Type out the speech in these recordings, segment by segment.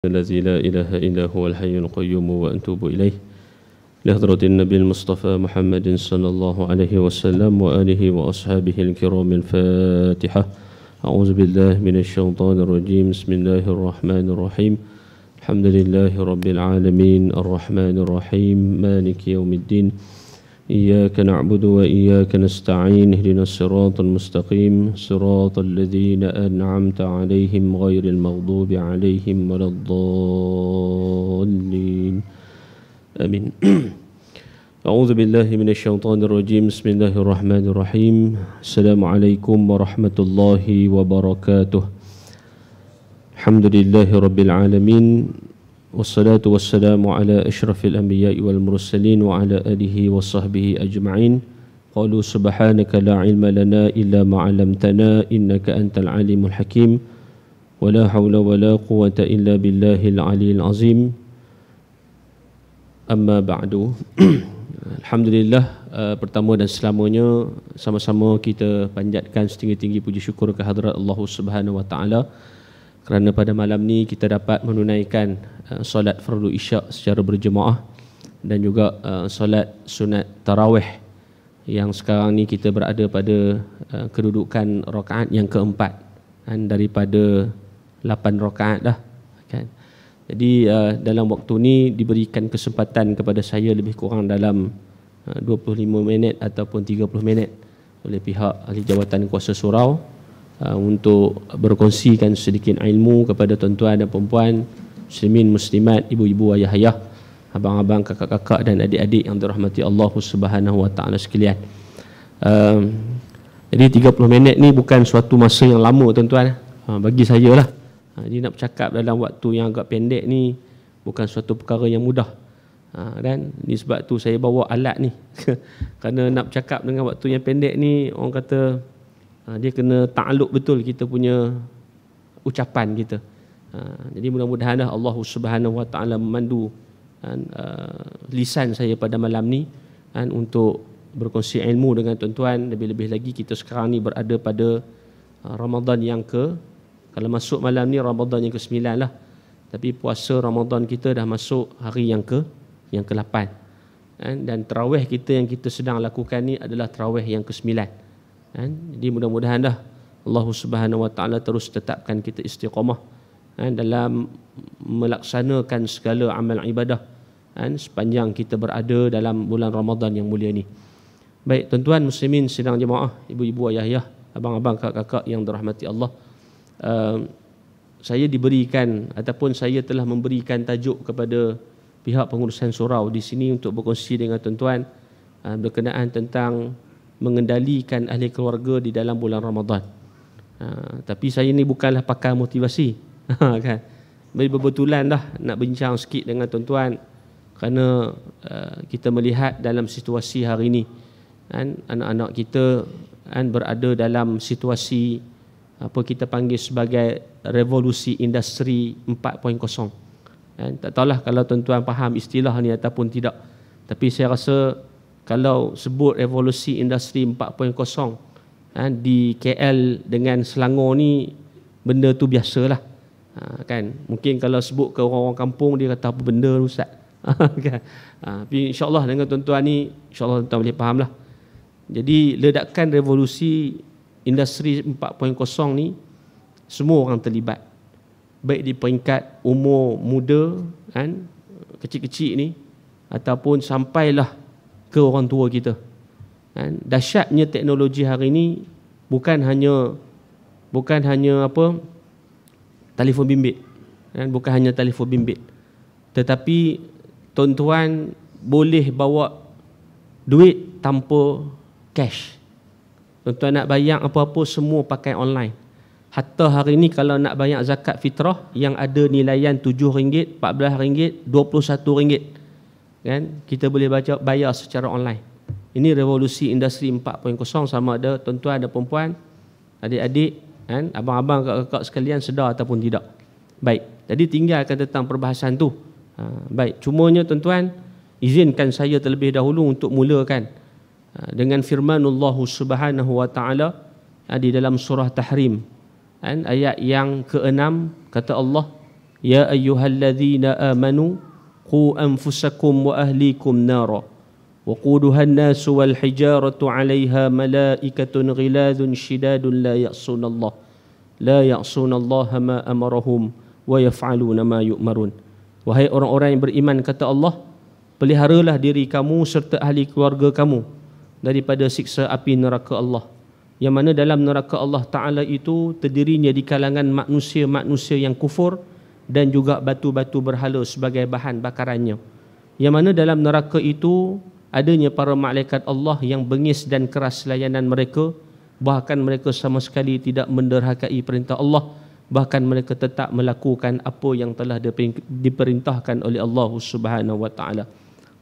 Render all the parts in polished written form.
الذي لا إله إلا هو الحي القيوم وأتوب إليه لحضرة النبي المصطفى محمد صلى الله عليه وسلم وآله وأصحابه الكرام. الفاتحة. أعوذ بالله من الشيطان الرجيم. بسم الله الرحمن الرحيم. الحمد لله رب العالمين الرحمن الرحيم مالك يوم الدين. إياك نعبد وإياك نستعين. اهدنا الصراط المستقيم صراط الذين أنعمت عليهم غير المغضوب عليهم ولا الضالين آمين. أعوذ بالله من الشيطان الرجيم. بسم الله الرحمن الرحيم. السلام عليكم ورحمة الله وبركاته. الحمد لله رب العالمين والصلاة والسلام على أشرف الأنبياء والمرسلين وعلى آله وصحبه أجمعين. قالوا سبحانك لا علم لنا إلا ما علمتنا إنك أنت العليم الحكيم ولا حول ولا قوة إلا بالله العلي العظيم. أما بعد. Alhamdulillah, pertama dan selamanya sama-sama kita panjatkan setinggi-tinggi puji syukur kehadrat Allah Subhanahu wa taala kerana pada malam ni kita dapat menunaikan solat fardu isyak secara berjemaah dan juga solat sunat tarawih yang sekarang ni kita berada pada kedudukan rakaat yang keempat daripada 8 rakaat dah kan. Jadi dalam waktu ni diberikan kesempatan kepada saya lebih kurang dalam 25 minit ataupun 30 minit oleh pihak ahli jawatan kuasa surau untuk berkongsikan sedikit ilmu kepada tuan-tuan dan puan-puan, muslimin, muslimat, ibu-ibu, ayah-ayah, abang-abang, kakak-kakak dan adik-adik yang dirahmati Allah Subhanahu wa taala sekalian. Jadi 30 minit ni bukan suatu masa yang lama tuan-tuan, bagi saya lah. Jadi nak bercakap dalam waktu yang agak pendek ni bukan suatu perkara yang mudah. Dan ni sebab tu saya bawa alat ni. Kerana nak bercakap dengan waktu yang pendek ni, orang kata dia kena takluk betul kita punya ucapan kita. Jadi mudah-mudahan Allah Subhanahu wa taala memandu lisan saya pada malam ni untuk berkongsi ilmu dengan tuan-tuan. Lebih-lebih lagi kita sekarang ni berada pada Ramadan yang kalau masuk malam ni Ramadan yang ke-9 lah. Tapi puasa Ramadan kita dah masuk hari yang ke-8. Dan tarawih kita yang kita sedang lakukan ni adalah tarawih yang ke-9. Jadi mudah-mudahan Allah Subhanahu wa taala terus tetapkan kita istiqamah dalam melaksanakan segala amal ibadah sepanjang kita berada dalam bulan Ramadan yang mulia ni. Baik tuan-tuan muslimin sidang jemaah, ibu-ibu, ayah-ayah, abang-abang, kakak-kakak yang dirahmati Allah. Saya diberikan ataupun saya telah memberikan tajuk kepada pihak pengurusan surau di sini untuk berkongsi dengan tuan-tuan berkenaan tentang mengendalikan ahli keluarga di dalam bulan Ramadan. Tapi saya ni bukanlah pakar motivasi. Kan? Berbetulan dah nak bincang sikit dengan tuan-tuan kerana kita melihat dalam situasi hari ini anak-anak kita berada dalam situasi apa kita panggil sebagai revolusi industri 4.0. Tak tahulah kalau tuan-tuan faham istilah ni ataupun tidak. Tapi saya rasa kalau sebut revolusi industri 4.0 di KL dengan Selangor ni benda tu biasalah. Kan? Mungkin kalau sebut ke orang-orang kampung dia kata apa benda tu Ustaz. Kan? Tapi insya-Allah dengan tuan-tuan ni insya-Allah tuan-tuan boleh fahamlah. Jadi ledakan revolusi industri 4.0 ni semua orang terlibat. Baik di peringkat umur muda kecil-kecil ni ataupun sampailah ke orang tua kita. Dahsyatnya teknologi hari ini bukan hanya telefon bimbit. Bukan hanya telefon bimbit. Tetapi tuan-tuan boleh bawa duit tanpa cash. Tuan-tuan nak bayar apa-apa semua pakai online. Hatta hari ni kalau nak bayar zakat fitrah yang ada nilaian RM7, RM14, RM21, kan? Kita boleh bayar secara online. Ini revolusi industri 4.0 sama ada tuan-tuan dan puan-puan, adik-adik, abang-abang, kakak-kakak sekalian sedar ataupun tidak. Baik, jadi tinggalkan tentang perbahasan tu. Baik, cumanya tuan-tuan izinkan saya terlebih dahulu untuk mulakan dengan firmanullah Subhanahu wa taala di dalam surah Tahrim ayat yang ke-6 kata Allah Ya ayyuhalladzina amanu qu anfusakum wa ahlikum nara وقودها الناس والحجارة عليها ملائكة غلاظ شداد لا يعصون الله ما أمرهم ويفعلون ما يؤمرون. Wahai orang-orang yang beriman, kata Allah, peliharalah diri kamu serta ahli keluarga kamu daripada siksa api neraka Allah, yang mana dalam neraka Allah Ta'ala itu terdirinya di kalangan manusia-manusia yang kufur dan juga batu-batu berhala sebagai bahan bakarannya, yang mana dalam neraka itu adanya para malaikat Allah yang bengis dan keras layanan mereka, bahkan mereka sama sekali tidak menderhakai perintah Allah, bahkan mereka tetap melakukan apa yang telah diperintahkan oleh Allah Subhanahu wa taala.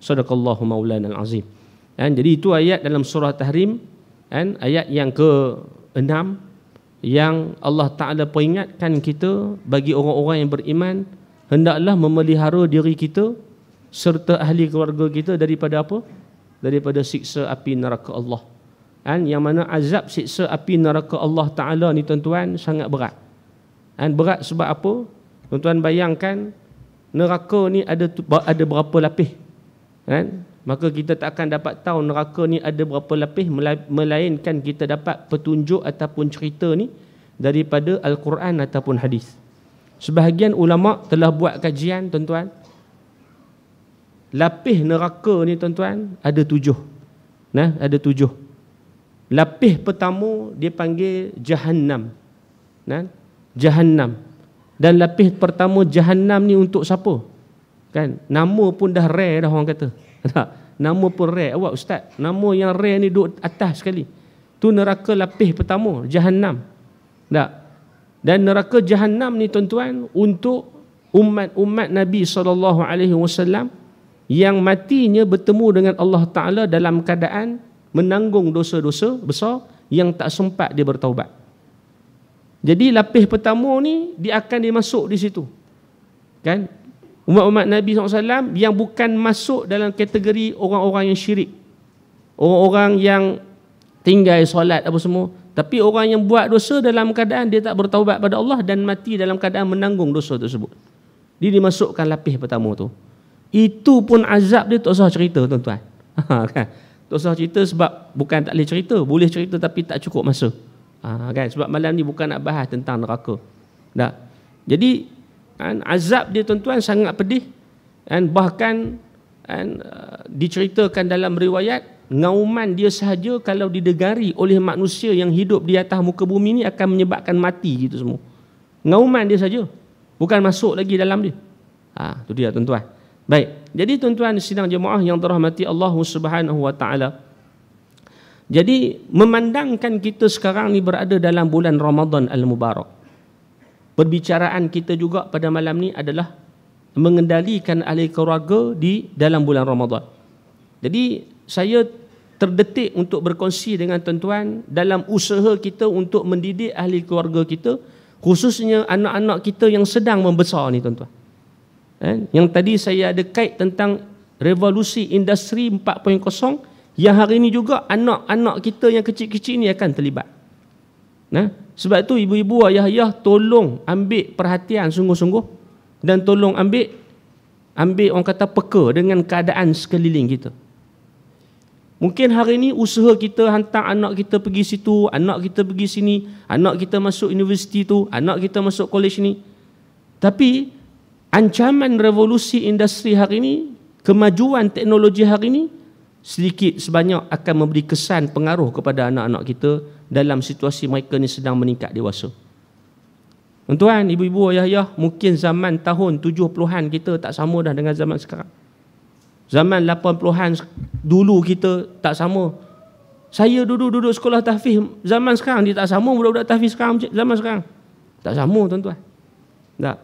Sadaqallahu maulana al-azim. Dan jadi itu ayat dalam surah Tahrim, kan, ayat yang ke-6 yang Allah Taala peringatkan kita bagi orang-orang yang beriman, hendaklah memelihara diri kita serta ahli keluarga kita daripada apa? Daripada siksa api neraka Allah. Yang mana azab siksa api neraka Allah Ta'ala ni tuan-tuan sangat berat. Berat sebab apa? Tuan-tuan bayangkan neraka ni ada berapa lapis. Maka kita tak akan dapat tahu neraka ni ada berapa lapis, melainkan kita dapat petunjuk ataupun cerita ni daripada Al-Quran ataupun hadis. Sebahagian ulama telah buat kajian, tuan-tuan. Lapis neraka ni tuan-tuan ada 7. Ada 7. Lapis pertama dia panggil Jahannam. Jahannam. Dan lapis pertama Jahannam ni untuk siapa? Kan? Nama pun dah rare dah orang kata. Nama pun rare. Awak ustaz, nama yang rare ni duduk atas sekali. Tu neraka lapis pertama, Jahannam. Dan neraka Jahannam ni tuan-tuan untuk umat-umat Nabi SAW yang matinya bertemu dengan Allah Ta'ala dalam keadaan menanggung dosa-dosa besar yang tak sempat dia bertaubat. Jadi lapis pertama ni dia akan dimasuk di situ. Kan? Umat-umat Nabi SAW yang bukan masuk dalam kategori orang-orang yang syirik, orang-orang yang tinggal solat apa semua, tapi orang yang buat dosa dalam keadaan dia tak bertaubat pada Allah dan mati dalam keadaan menanggung dosa tersebut. Dia dimasukkan lapis pertama tu. Itu pun azab dia tak usah cerita, tuan-tuan. Kan? Tak usah cerita sebab bukan tak boleh cerita, boleh cerita tapi tak cukup masa. Kan? Sebab malam ni bukan nak bahas tentang neraka. Jadi azab dia tuan-tuan sangat pedih. Bahkan diceritakan dalam riwayat, ngauman dia sahaja kalau didegari oleh manusia yang hidup di atas muka bumi ni akan menyebabkan mati gitu semua. Ngauman dia saja, bukan masuk lagi dalam dia. Itu dia tuan-tuan. Baik, jadi tuan-tuan sidang jemaah yang dirahmati Allah Subhanahu wa taala. Jadi memandangkan kita sekarang ni berada dalam bulan Ramadan Al-Mubarak. Perbicaraan kita juga pada malam ni adalah mengendalikan ahli keluarga di dalam bulan Ramadan. Jadi saya terdetik untuk berkongsi dengan tuan-tuan dalam usaha kita untuk mendidik ahli keluarga kita, khususnya anak-anak kita yang sedang membesar ni tuan-tuan. Yang tadi saya ada kait tentang revolusi industri 4.0 yang hari ini juga anak-anak kita yang kecil-kecil ni akan terlibat. Sebab tu ibu-ibu, ayah-ayah tolong ambil perhatian sungguh-sungguh dan tolong ambil orang kata peka dengan keadaan sekeliling kita. Mungkin hari ini usaha kita hantar anak kita pergi situ, anak kita pergi sini, anak kita masuk universiti tu, anak kita masuk kolej ni. Tapi ancaman revolusi industri hari ini, kemajuan teknologi hari ini sedikit sebanyak akan memberi kesan pengaruh kepada anak-anak kita dalam situasi mereka ni sedang meningkat dewasa. Tuan-tuan, ibu-ibu, ayah-ayah, mungkin zaman tahun 70-an kita tak sama dah dengan zaman sekarang. Zaman 80-an dulu kita tak sama. Saya duduk sekolah tahfiz zaman sekarang dia tak sama budak-budak tahfiz sekarang zaman sekarang. Tak sama tuan-tuan. Tak.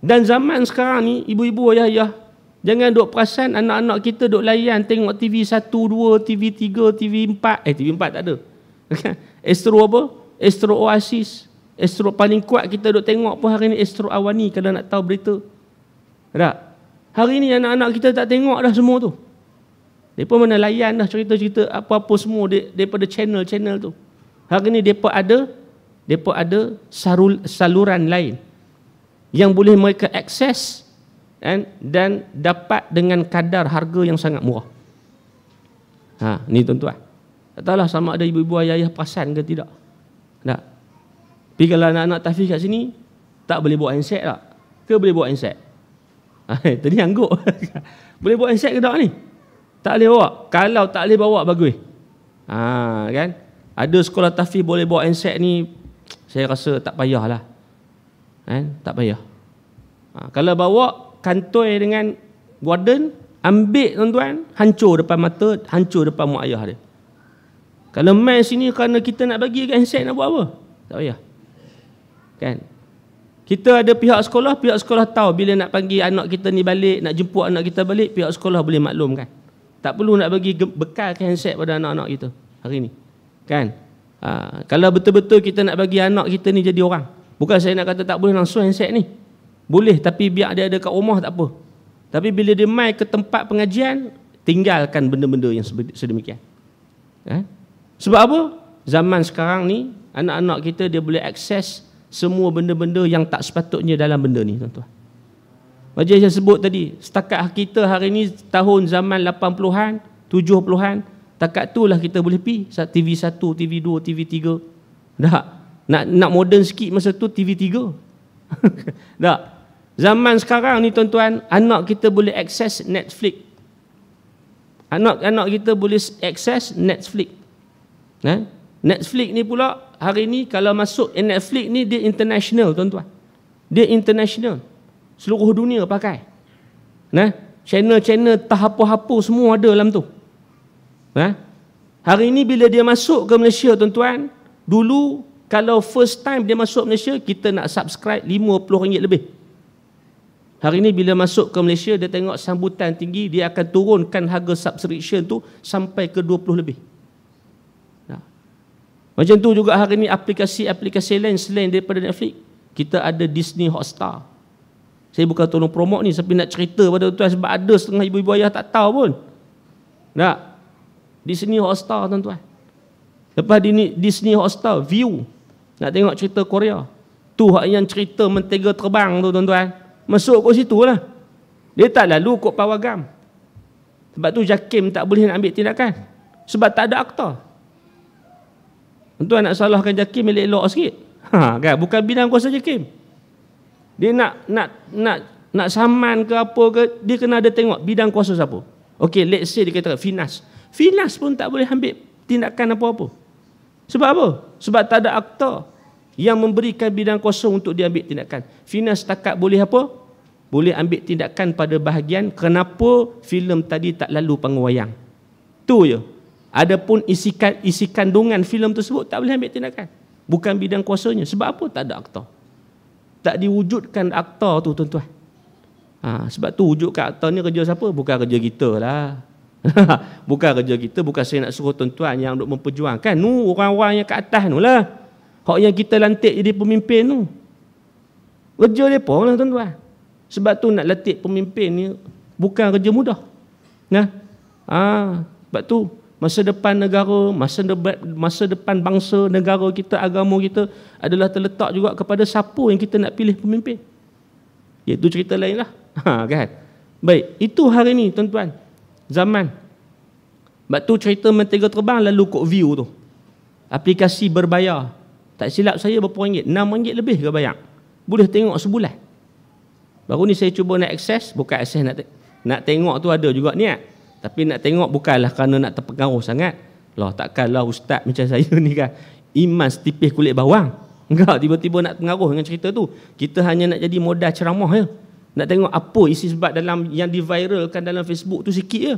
Dan zaman sekarang ni ibu-ibu, ayah-ayah, jangan duk perasan anak-anak kita duk layan tengok TV 1, 2, TV 3, TV 4. TV 4 tak ada. Astro apa? Astro Oasis. Astro paling kuat kita duk tengok pun hari ni Astro Awani kalau nak tahu berita. Tak? Hari ni anak-anak kita tak tengok dah semua tu. Mereka mana layan dah cerita-cerita apa-apa semua daripada channel-channel tu. Hari ni mereka ada saluran lain yang boleh mereka akses dan dapat dengan kadar harga yang sangat murah. Ni tuan-tuan. Tak tahulah sama ada ibu-ibu ayah-ayah perasan ke tidak. Tak. Tapi kalau anak-anak tahfiz kat sini, tak boleh bawa handset tak? Ke boleh bawa handset? Tadi angguk. Boleh bawa handset ke tak ni? Tak boleh bawa. Kalau tak boleh bawa, bagus. Kan? Ada sekolah tahfiz boleh bawa handset ni, saya rasa tak payahlah. Tak payah. Kalau bawa kantoi dengan warden, ambil tuan-tuan, hancur depan mata, hancur depan mak ayah dia. Kalau main sini kerana kita nak bagi kat handset, nak buat apa? Tak payah. Kan? Kita ada pihak sekolah tahu bila nak panggil anak kita ni balik, nak jemput anak kita balik, pihak sekolah boleh maklumkan. Tak perlu nak bagi bekal handset pada anak-anak kita hari ni. Kan? Kalau betul-betul kita nak bagi anak kita ni jadi orang. Bukan saya nak kata tak boleh langsung handset ni. Boleh, tapi biar dia ada kat rumah tak apa. Tapi bila dia mai ke tempat pengajian, tinggalkan benda-benda yang sedemikian. Sebab apa? Zaman sekarang ni, anak-anak kita dia boleh akses semua benda-benda yang tak sepatutnya dalam benda ni, tuan-tuan. Macam saya sebut tadi, setakat kita hari ni tahun zaman 80-an, 70-an, takat tu lah kita boleh pi TV 1, TV 2, TV 3. Dah. Nak moden sikit masa tu TV 3. Dah. Zaman sekarang ni tuan-tuan, anak kita boleh akses Netflix. Anak-anak kita boleh akses Netflix. Netflix ni pula hari ni kalau masuk Netflix ni dia international, tuan-tuan. Dia international. Seluruh dunia pakai. Channel-channel tahap-hapus semua ada dalam tu. Hari ni bila dia masuk ke Malaysia, tuan-tuan, dulu kalau first time dia masuk Malaysia, kita nak subscribe RM50 lebih. Hari ni bila masuk ke Malaysia, dia tengok sambutan tinggi, dia akan turunkan harga subscription tu sampai ke 20 lebih. Macam tu juga hari ni aplikasi-aplikasi lain selain daripada Netflix. Kita ada Disney Hotstar. Saya bukan tolong promote ni, tapi nak cerita pada tuan-tuan sebab ada setengah ibu-ibu ayah tak tahu pun. Tak? Disney Hotstar, tuan-tuan. Lepas Disney Hotstar, View. Nak tengok cerita Korea. Tu hak yang cerita mentega terbang tu, tuan-tuan. Masuk kat situ lah. Dia tak lalu kot pawagam. Sebab tu JAKIM tak boleh nak ambil tindakan. Sebab tak ada akta. Tuan nak salahkan JAKIM elok-elok sikit. Kan? Bukan bidang kuasa JAKIM. Dia nak saman ke apa ke, dia kena ada tengok bidang kuasa siapa. Okey, let's say dia kata Finas. Finas pun tak boleh ambil tindakan apa-apa. Sebab apa? Sebab tak ada akta yang memberikan bidang kuasa untuk dia ambil tindakan. Finas setakat boleh apa? Boleh ambil tindakan pada bahagian kenapa filem tadi tak lalu panggung wayang. Tu je. Adapun isi kandungan filem tersebut tak boleh ambil tindakan. Bukan bidang kuasanya. Sebab apa? Tak ada akta. Tak diwujudkan akta tu, tuan-tuan. Sebab tu wujudkan akta ni kerja siapa? Bukan kerja kita lah. Bukan kerja kita. Bukan saya nak suruh tuan-tuan yang duk memperjuangkan. Orang-orang yang kat atas tu lah. Hak yang kita lantik jadi pemimpin tu. Kerja mereka lah, tuan-tuan. Sebab tu nak lantik pemimpin ni bukan kerja mudah. Sebab tu masa depan negara, masa depan bangsa, negara kita, agama kita adalah terletak juga kepada siapa yang kita nak pilih pemimpin. Itu cerita lain lah. Kan? Baik, itu hari ni, tuan-tuan. Zaman. Sebab tu cerita mentega terbang lalu kod View tu. Aplikasi berbayar. Tak silap saya berapa ringgit? RM6 lebih ke bayar. Boleh tengok sebulan. Baru ni saya cuba nak akses. Bukan akses nak tengok tu ada juga niat. Tapi nak tengok bukanlah kerana nak terpengaruh sangat. Lah takkanlah ustaz macam saya ni kan iman setipis kulit bawang. Enggak tiba-tiba nak pengaruh dengan cerita tu. Kita hanya nak jadi modal ceramah je. Nak tengok apa isi sebab dalam yang diviralkan dalam Facebook tu sikit je.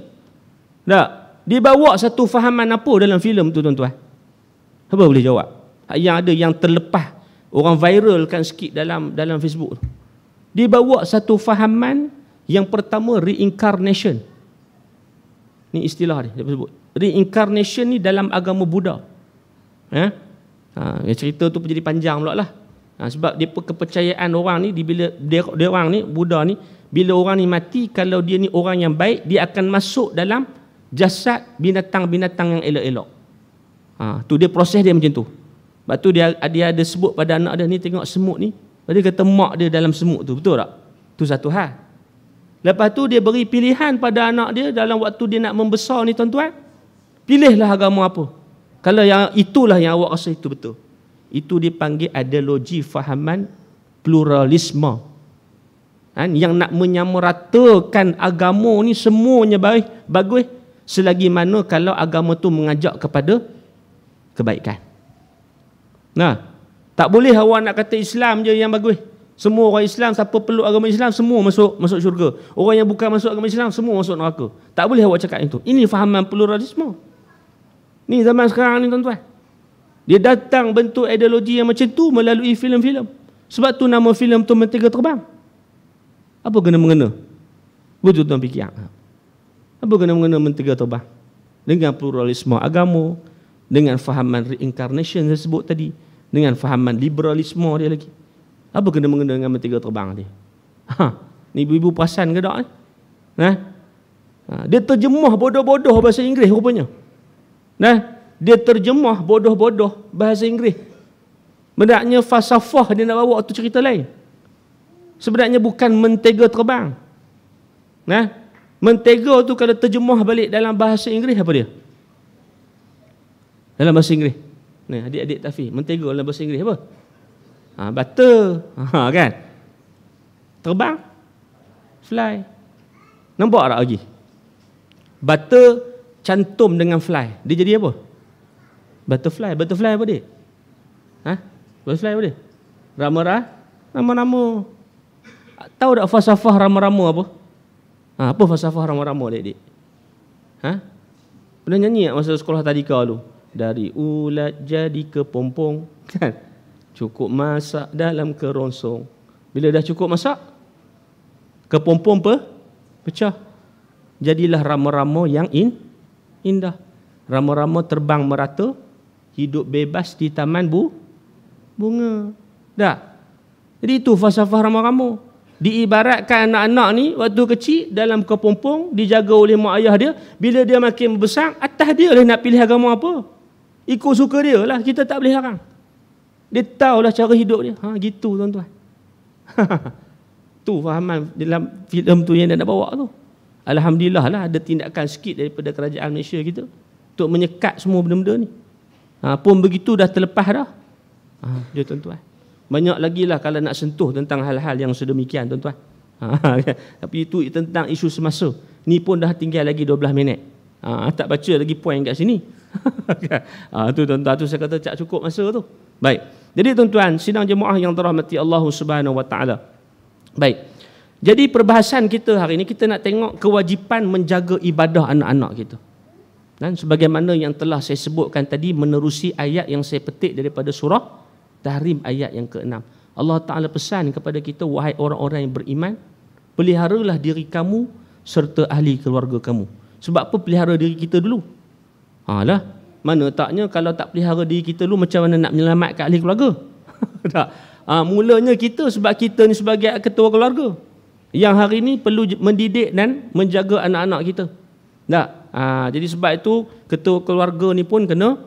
Tak? Dia bawa satu fahaman apa dalam filem tu, tuan-tuan? Apa boleh jawab? Yang ada yang terlepas orang viralkan sikit dalam Facebook tu. Dia bawa satu fahaman yang pertama reincarnation. Ni istilah dia sebut. Reincarnation ni dalam agama Buddha. Cerita tu jadi panjang pula lah. Sebab dia kepercayaan orang ni bila dia orang ni Buddha ni bila orang ni mati, kalau dia ni orang yang baik, dia akan masuk dalam jasad binatang-binatang yang elok-elok. Tu dia proses dia macam tu. Sebab tu dia ada sebut pada anak dia ni, tengok semut ni, Dia kata mak dia dalam semut tu, betul tak? Tu satu hal. Lepas tu dia beri pilihan pada anak dia dalam waktu dia nak membesar ni tuan-tuan. Pilihlah agama apa. Kalau yang itulah yang awak rasa itu betul. Itu dipanggil ideologi fahaman pluralisme. Yang nak menyamaratakan agama ni semuanya bagus selagi mana kalau agama tu mengajak kepada kebaikan. Nah, tak boleh awak nak kata Islam je yang bagus. Semua orang Islam, siapa peluk agama Islam, semua masuk syurga. Orang yang bukan masuk agama Islam, semua masuk neraka. Tak boleh awak cakap itu. Ini fahaman pluralisme. Ni zaman sekarang ni tuan-tuan. Dia datang bentuk ideologi yang macam tu melalui filem-filem. Sebab tu nama filem tu Mentega Terbang. Apa kena-mengena? Betul tuan fikir. Apa kena-mengena Mentega Terbang? Dengan pluralisme agama, dengan fahaman reincarnation saya sebut tadi, dengan fahaman liberalisme dia lagi. Apa kena-mengena dengan Mentega Terbang dia? Ni ibu-ibu perasan ke tak ni? Dia terjemah bodoh-bodoh bahasa Inggeris rupanya. Dia terjemah bodoh-bodoh bahasa Inggeris. Sebenarnya falsafah dia nak bawa tu cerita lain. Sebenarnya bukan Mentega Terbang. Mentega tu kalau terjemah balik dalam bahasa Inggeris apa dia? Dalam bahasa Inggeris. Ni adik-adik tafiz, mentega dalam bahasa Inggeris apa? Butter. Kan? Terbang. Fly. Nampak tak lagi? Butter cantum dengan fly. Dia jadi apa? Butterfly. Butterfly apa dia? Butterfly apa dia? Rama-rama. Tahu tak falsafah rama-rama apa? Apa falsafah rama-rama adik-adik? Pernah nyanyi tak masa sekolah tadika dulu? Dari ulat jadi kepompong. Kan? Cukup masak dalam kerongsong. Bila dah cukup masak, kepompong pecah. Jadilah rama-rama yang indah. Rama-rama terbang merata, hidup bebas di taman bunga. Tak? Jadi itu falsafah rama-rama. Diibaratkan anak-anak ni waktu kecil dalam kepompong, dijaga oleh mak ayah dia. Bila dia makin besar, atas dia lah nak pilih agama apa. Ikut suka dia lah, kita tak boleh larang. Dia tahulah cara hidup dia. Gitu tuan-tuan. Tu fahaman dalam filem tu yang dia nak bawa tu. Alhamdulillah lah ada tindakan sikit daripada kerajaan Malaysia kita untuk menyekat semua benda-benda ni. Pun begitu dah terlepas dah. Dia tuan-tuan. Banyak lagi lah kalau nak sentuh tentang hal-hal yang sedemikian tuan-tuan. Tapi itu tentang isu semasa. Ni pun dah tinggal lagi 12 minit. Tak baca lagi poin kat sini. Tu tuan-tuan, tu saya kata tak cukup masa tu. Baik. Jadi tuan-tuan, sidang jemaah yang dirahmati Allah Subhanahu Wa Taala. Baik. Jadi perbahasan kita hari ini kita nak tengok kewajipan menjaga ibadah anak-anak kita. Dan sebagaimana yang telah saya sebutkan tadi menerusi ayat yang saya petik daripada surah Tahrim ayat yang ke-6. Allah Ta'ala pesan kepada kita, wahai orang-orang yang beriman, peliharalah diri kamu serta ahli keluarga kamu. Sebab apa pelihara diri kita dulu? Mana taknya kalau tak pelihara diri kita dulu, macam mana nak menyelamatkan ahli keluarga? Tak. Mulanya kita sebab kita ni sebagai ketua keluarga yang hari ni perlu mendidik dan menjaga anak-anak kita. Tak. Jadi sebab itu ketua keluarga ni pun kena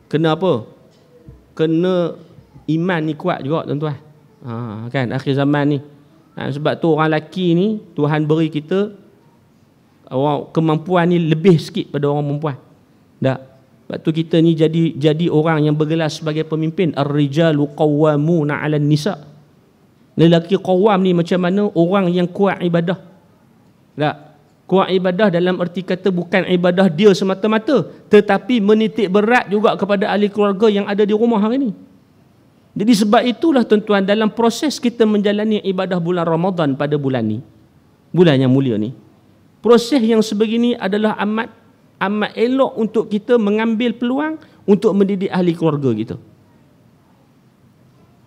apa? Kena iman ni kuat juga tuan-tuan. Kan akhir zaman ni. Sebab tu orang lelaki ni Tuhan beri kita orang kemampuan ni lebih sikit pada orang perempuan. Tak. Sebab tu kita ni jadi orang yang bergelar sebagai pemimpin. Ar-rijalu qawwamuna 'alan nisa. Lelaki qawwam ni macam mana? Orang yang kuat ibadah. Tak. Kuat ibadah dalam erti kata bukan ibadah dia semata-mata, tetapi menitik berat juga kepada ahli keluarga yang ada di rumah hari ni. Jadi sebab itulah tuan-tuan, dalam proses kita menjalani ibadah bulan Ramadan pada bulan ni, bulan yang mulia ni, proses yang sebegini adalah amat elok untuk kita mengambil peluang untuk mendidik ahli keluarga kita.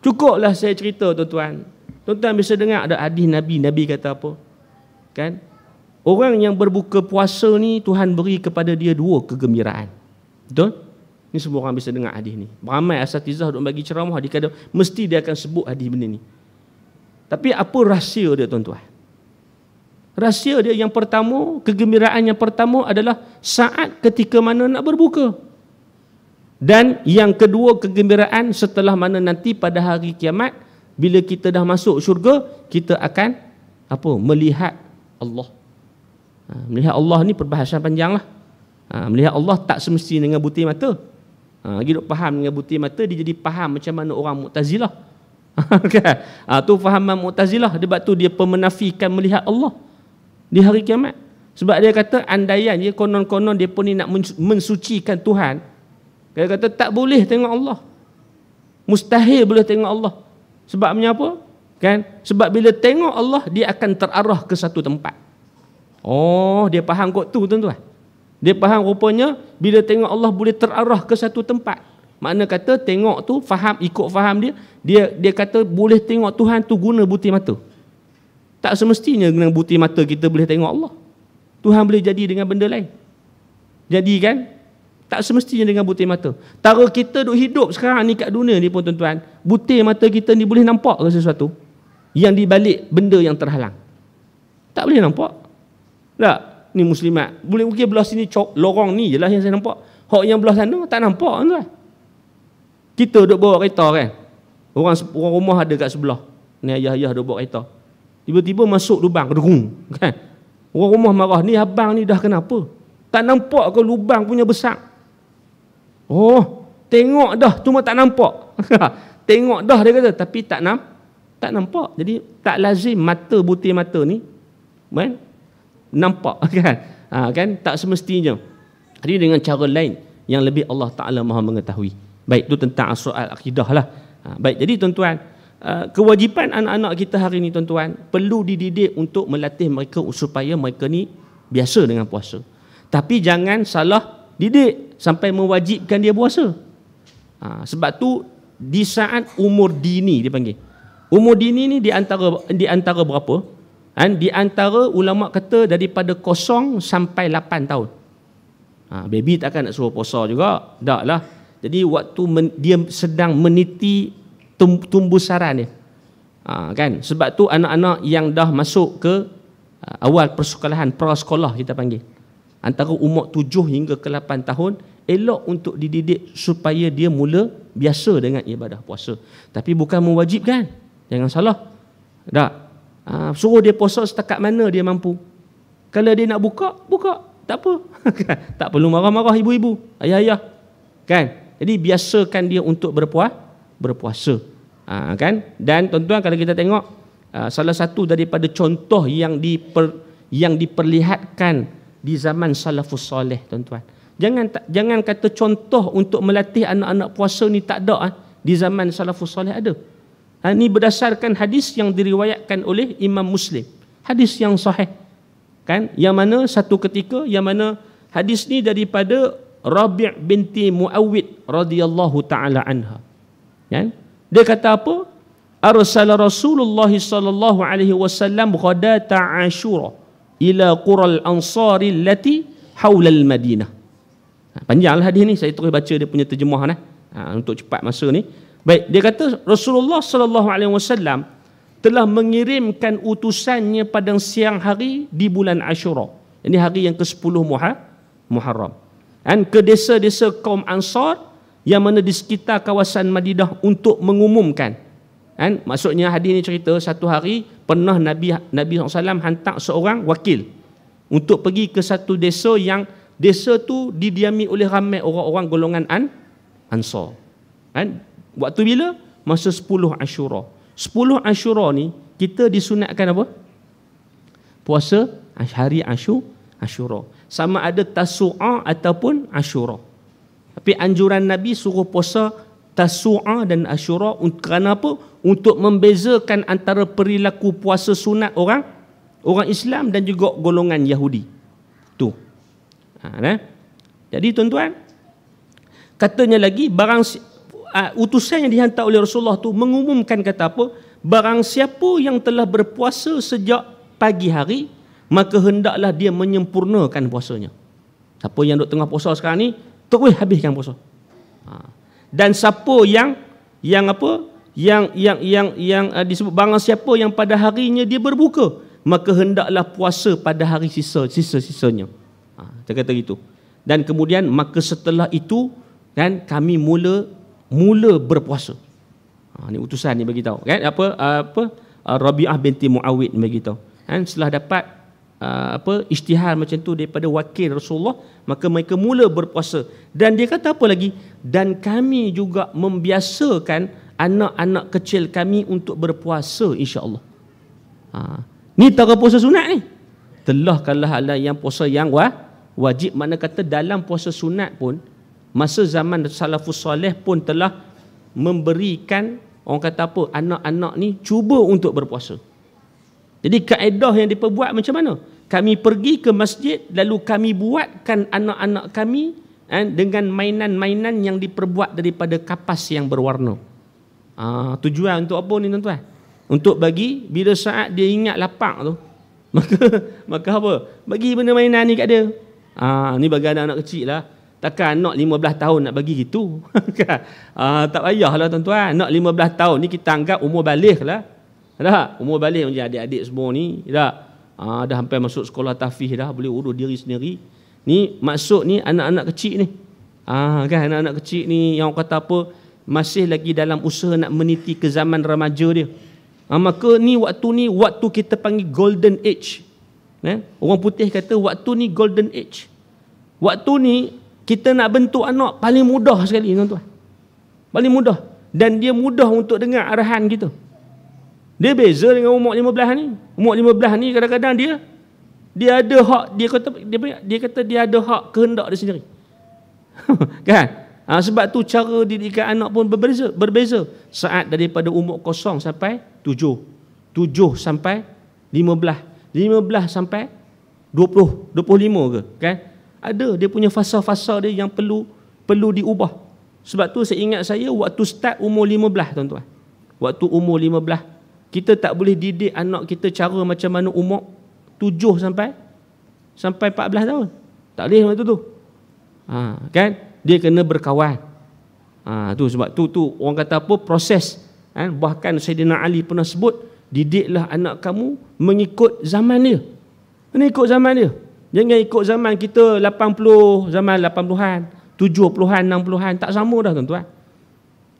Cukuplah saya cerita tuan-tuan. Tuan-tuan bisa dengar ada hadis Nabi kata apa? Kan? Orang yang berbuka puasa ni Tuhan beri kepada dia 2 kegembiraan. Betul? Ni semua orang bisa dengar hadis ni. Ramai asatizah duk bagi ceramah, dia kata mesti dia akan sebut hadis benda ni. Tapi apa rahsia dia tuan-tuan? Rahsia dia yang pertama, kegembiraan yang pertama adalah saat ketika mana nak berbuka. Dan yang kedua kegembiraan setelah mana nanti pada hari kiamat Bila kita dah masuk syurga, kita akan apa? Melihat Allah. Melihat Allah ni perbahasan panjang lah. Melihat Allah tak semesti dengan butir mata. Lagi duk faham dengan butir mata, dia jadi faham macam mana orang Mu'tazilah. Kan? Tu fahaman Mu'tazilah. Sebab tu dia menafikan melihat Allah di hari kiamat. Sebab dia kata andaian dia konon-konon dia pun ni nak mensucikan Tuhan. Dia kata tak boleh tengok Allah. Mustahil boleh tengok Allah. Sebabnya apa? Kan? Sebab bila tengok Allah, dia akan terarah ke satu tempat. Oh, dia faham kot tu tuan-tuan. Dia faham rupanya bila tengok Allah boleh terarah ke satu tempat. Makna kata tengok tu faham, ikut faham dia kata boleh tengok Tuhan tu guna butir mata. Tak semestinya dengan butir mata kita boleh tengok Allah. Tuhan boleh jadi dengan benda lain. Jadi kan, tak semestinya dengan butir mata. Tara kita duk hidup sekarang ni kat dunia ni pun tuan-tuan, butir mata kita ni boleh nampak ke sesuatu yang di balik benda yang terhalang? Tak boleh nampak. Tak, ni muslimat. Boleh mungkin belah sini lorong ni je lah yang saya nampak. Hak yang belah sana tak nampak tuan-tuan. Kita duk bawa kereta kan. Orang rumah ada kat sebelah. Ni ayah-ayah duk bawa kereta. Tiba-tiba masuk lubang, derung kan. Orang rumah marah, ni abang ni dah kenapa? Tak nampak ke lubang punya besar? Oh, tengok dah, cuma tak nampak. Tengok dah dia kata, tapi tak nampak. Jadi tak lazim mata butir mata ni kan nampak kan. Kan tak semestinya. Jadi dengan cara lain yang lebih Allah Taala Maha mengetahui. Baik, itu tentang soal akidah lah. Baik, jadi tuan-tuan, kewajipan anak-anak kita hari ni tuan-tuan, perlu dididik untuk melatih mereka supaya mereka ni biasa dengan puasa. Tapi jangan salah didik sampai mewajibkan dia puasa. Sebab tu di saat umur dini dia panggil. Umur dini ni di antara berapa? Di antara ulama kata daripada 0 sampai 8 tahun. Baby takkan nak suruh puasa juga. Tak lah. Jadi waktu dia sedang meniti tumbuh saran dia. Kan? Sebab tu anak-anak yang dah masuk ke awal persekolahan, prasekolah kita panggil, antara umur 7 hingga ke 8 tahun, elok untuk dididik supaya dia mula biasa dengan ibadah puasa. Tapi bukan mewajibkan. Jangan salah. Tak. Suruh dia puasa setakat mana dia mampu. Kalau dia nak buka, tak apa. Tak perlu marah-marah ibu-ibu, ayah-ayah. Kan? Jadi biasakan dia untuk berpuasa. Kan? Dan tuan-tuan, kalau kita tengok salah satu daripada contoh yang diperlihatkan di zaman salafus soleh, tuan-tuan. Jangan kata contoh untuk melatih anak-anak puasa ni tak ada. Di zaman salafus soleh ada. Ini berdasarkan hadis yang diriwayatkan oleh Imam Muslim. Hadis yang sahih. Kan? Yang mana satu ketika, yang mana hadis ni daripada Rabi' binti Muawwid radhiyallahu taala anha. Kan? Dia kata apa? Arsala Rasulullah sallallahu alaihi wasallam ghadata Ashura ila qural ansari allati haula al-Madinah. Panjanglah hadis ni, saya terus baca dia punya terjemahan untuk cepat masa ni. Baik, dia kata Rasulullah sallallahu alaihi wasallam telah mengirimkan utusannya pada siang hari di bulan Ashura. Ini hari yang ke-10 Muharram. Dan ke desa-desa kaum Ansar yang mana di sekitar kawasan Madinah untuk mengumumkan. Kan? Maksudnya hadis ini cerita satu hari pernah Nabi SAW hantar seorang wakil untuk pergi ke satu desa yang desa tu didiami oleh ramai orang-orang golongan Ansar. Kan? Waktu bila? Masa 10 Ashura. 10 Ashura ni kita disunatkan apa? Puasa hari Ashura. Sama ada Tasu'a ataupun Ashura. Tapi anjuran Nabi suruh puasa Tasu'a dan Ashura kerana apa? Untuk membezakan antara perilaku puasa sunat orang Islam dan juga golongan Yahudi. Tu. Jadi tuan-tuan, katanya lagi utusan yang dihantar oleh Rasulullah tu mengumumkan kata apa? Barang siapa yang telah berpuasa sejak pagi hari, maka hendaklah dia menyempurnakan puasanya. Siapa yang duk tengah puasa sekarang ni, terus habiskan puasa. Dan siapa yang disebut barang siapa yang pada harinya dia berbuka, maka hendaklah puasa pada hari sisa-sisanya. Dia kata gitu. Dan kemudian maka setelah itu kan kami mula berpuasa. Ni utusan ni bagi tahu kan, Rabi'ah binti Muawid bagi tahu kan, setelah dapat isytihar macam tu daripada wakil Rasulullah, maka mereka mula berpuasa. Dan dia kata apa lagi, dan kami juga membiasakan anak-anak kecil kami untuk berpuasa insya-Allah. Ni tara puasa sunat ni. Telah kalah ala yang puasa yang wajib, mana kata dalam puasa sunat pun masa zaman salafus soleh pun telah memberikan, orang kata apa, anak-anak ni cuba untuk berpuasa. Jadi kaedah yang diperbuat macam mana? Kami pergi ke masjid, lalu kami buatkan anak-anak kami dengan mainan-mainan yang diperbuat daripada kapas yang berwarna. Tujuan untuk apa ni tuan-tuan? Untuk bagi bila saat dia ingat lapak tu, maka apa? Bagi benda mainan ni kat dia. Ni bagi anak-anak kecil lah. Takkan anak 15 tahun nak bagi gitu. Tak payahlah tuan-tuan. Anak 15 tahun ni kita anggap umur balik lah. Dah, umur balik macam adik-adik semua ni. Dah hampir masuk sekolah tahfiz dah, boleh urus diri sendiri. Ni maksud ni anak-anak kecil ni. Kan anak-anak kecil ni yang kata apa, masih lagi dalam usaha nak meniti ke zaman remaja dia. Maka ni waktu kita panggil golden age. Orang putih kata waktu ni golden age. Waktu ni kita nak bentuk anak paling mudah sekali tuan-tuan. Paling mudah. Dan dia mudah untuk dengar arahan kita. Dia beza dengan umur 15 ni. Umur 15 ni kadang-kadang dia ada hak, dia kata dia ada hak kehendak dia sendiri. Kan? Sebab tu cara didikan anak pun berbeza. Saat daripada umur 0 sampai 7. 7 sampai 15. 15 sampai 20, 25 ke, kan? Ada dia punya fasa-fasa dia yang perlu diubah. Sebab tu saya ingat saya waktu start umur 15 tuan-tuan. Waktu umur 15 kita tak boleh didik anak kita cara macam mana umur 7 sampai 14 tahun. Tak boleh waktu tu. Kan? Dia kena berkawan. Tu sebab tu orang kata apa, proses. Bahkan Sayyidina Ali pernah sebut, didiklah anak kamu mengikut zaman dia. Mengikut zaman dia. Jangan ikut zaman kita 80, zaman 80-an, 70-an, 60-an, tak sama dah tuan-tuan.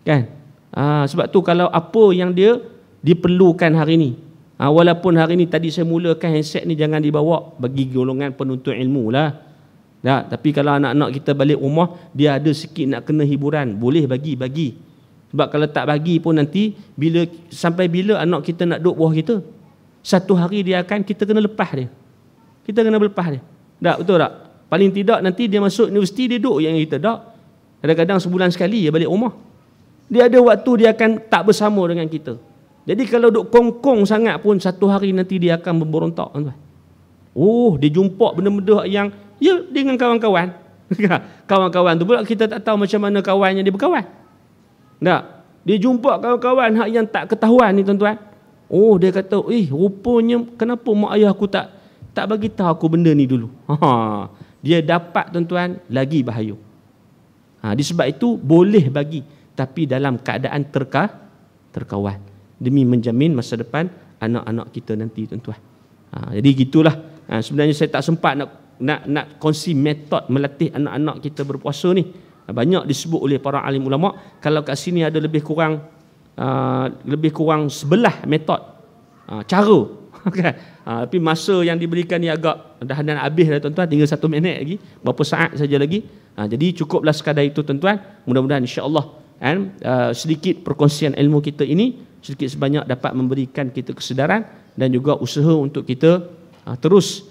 Kan? Sebab tu kalau apa yang dia diperlukan hari ni, walaupun hari ni tadi saya mulakan handset ni jangan dibawa bagi golongan penuntut ilmu lah. Tapi kalau anak-anak kita balik rumah, dia ada sikit nak kena hiburan, boleh bagi. Sebab kalau tak bagi pun nanti sampai bila anak kita nak duduk bawah kita, satu hari kita kena lepas dia. Kita kena lepas dia. Tak, betul tak? Paling tidak nanti dia masuk universiti, dia duduk yang kita tak. Kadang-kadang sebulan sekali dia balik rumah. Dia ada waktu dia akan tak bersama dengan kita. Jadi kalau duduk kongkong sangat pun, satu hari nanti dia akan berberontak. Dia jumpa benda-benda yang dengan kawan-kawan. Kawan-kawan tu pula kita tak tahu macam mana kawannya dia berkawan. Tak? Dia jumpa kawan-kawan yang tak ketahuan ni tuan-tuan. Dia kata, rupanya kenapa mak ayah aku tak bagi tahu aku benda ni dulu. Dia dapat tuan-tuan lagi bahaya. Disebab itu boleh bagi, tapi dalam keadaan terkawal, demi menjamin masa depan anak-anak kita nanti tuan-tuan. Jadi gitulah. Sebenarnya saya tak sempat nak kongsi metod melatih anak-anak kita berpuasa ni. Banyak disebut oleh para alim ulama. Kalau kat sini ada lebih kurang 11 metod cara. Tapi masa yang diberikan ni agak dah nak habis dah tuan-tuan, tinggal 1 minit lagi, berapa saat saja lagi. Jadi cukuplah sekadar itu tuan-tuan. Mudah-mudahan insya-Allah sedikit perkongsian ilmu kita ini sedikit sebanyak dapat memberikan kita kesedaran dan juga usaha untuk kita terus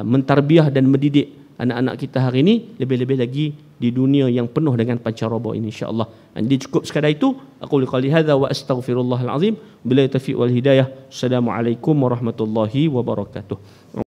mentarbiah dan mendidik anak-anak kita hari ini, lebih-lebih lagi di dunia yang penuh dengan pancaroba ini insya-Allah. Jadi cukup sekadar itu. Aku qouli hadza wa astaghfirullahal azim. Billahi taufiq wal hidayah. Assalamualaikum warahmatullahi wabarakatuh.